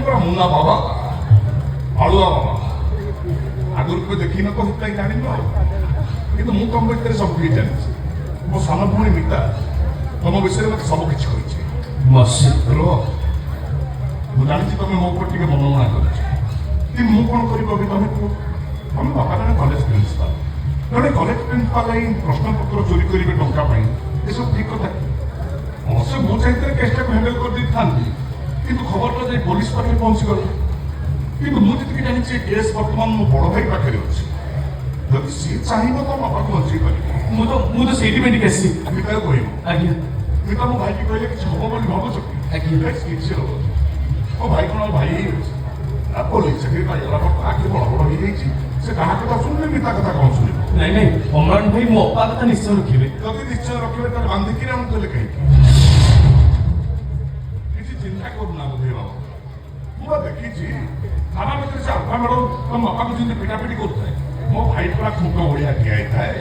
ପୁରା ମୁନା ବାବା ଆଳୁଆ ବାବା ଆଗରୁ କେବେ ଦେଖିନ ତ ସେଥିପାଇଁ ଜାଣିନ କିନ୍ତୁ ମୁଁ ତମ ଭିତରେ ସବୁ କିଛି ଜାଣିଛି ମୋ ସାନ ଭଉଣୀ ମିତା ତମ ବିଷୟରେ ମତେ ସବୁ କିଛି କହିଛି ମୁଁ ଜାଣିଛି ତମେ ମୋ ଉପରେ ଟିକେ ମନମଣା କରିଛ କିନ୍ତୁ ମୁଁ କଣ କରିବି ତମେ କୁହ ତମ ବାପା ଜଣେ କଲେଜ ପ୍ରିନ୍ସିପାଲ ଜଣେ କଲେଜ ପ୍ରିନ୍ସିପାଲ ଏଇ ପ୍ରଶ୍ନପତ୍ର ଚୋରି କରିବେ ଟଙ୍କା ପାଇଁ ଏସବୁ ଠିକ କଥା ଅବଶ୍ୟ ମୁଁ ଚାହିଁଥିଲେ କେସଟାକୁ ହ୍ୟାଣ୍ଡେଲ କରିଦେଇଥାନ୍ତି କିନ୍ତୁ ଖବରଟା ଯାଇ ପୋଲିସ ପାଖରେ ପହଞ୍ଚିଗଲା କିନ୍ତୁ ମୁଁ ଯେତିକି ଜାଣିଛି କେସ୍ ବର୍ତ୍ତମାନ ମୋ ବଡ ଭାଇ ପାଖରେ ଅଛି ଯଦି ସିଏ ଚାହିଁବ ତ ବାପାକୁ ବଞ୍ଚେଇ ପାରିବ ମୁଁ ତ ସେଇଠି ପାଇଁ ଟିକେ ଆସିଛି ମିତାକୁ କହିବ ଆଜ୍ଞା ମିତା ମୋ ଭାଇକି କହିଲେ କିଛି ହବ ବୋଲି ଭାବୁଛ କି ଆଜ୍ଞା କିଛି ହବ ମୋ ଭାଇ କଣ ଭାଇ ହେଇଯାଇଛି ପୋଲିସ ଚାକିରି ପାଇଗଲା ଆଖି ବଡ ବଡ ହେଇଯାଇଛି ସେ କାହା କଥା ଶୁଣିଲେ ମିତା କଥା କଣ ଶୁଣିବ ନାଇଁ ନାଇଁ ଅମ୍ଳାନ ଭାଇ ମୋ ଅପା କଥା ନିଶ୍ଚୟ ରଖିବେ ଯଦି ନିଶ୍ଚୟ ରଖିବେ ତାହେଲେ ବାନ୍ଧିକି ଆଣୁଥିଲେ କାହିଁକି କିଛି ଚିନ୍ତା କରୁନା ବୋଧେ ବାବା ମୁଁ ବା ଦେଖିଛି ଥାନା ଭିତରେ ସେ ଆଲଫା ମ୍ୟାଡମ ତମ ବାପାକୁ ଯେମିତି ପିଟାପିଟି କରୁଥାଏ ମୋ ଭାଇ ପୁରା ଖୁଣ୍ଟ ଭଳିଆ ଠିଆ ହେଇଥାଏ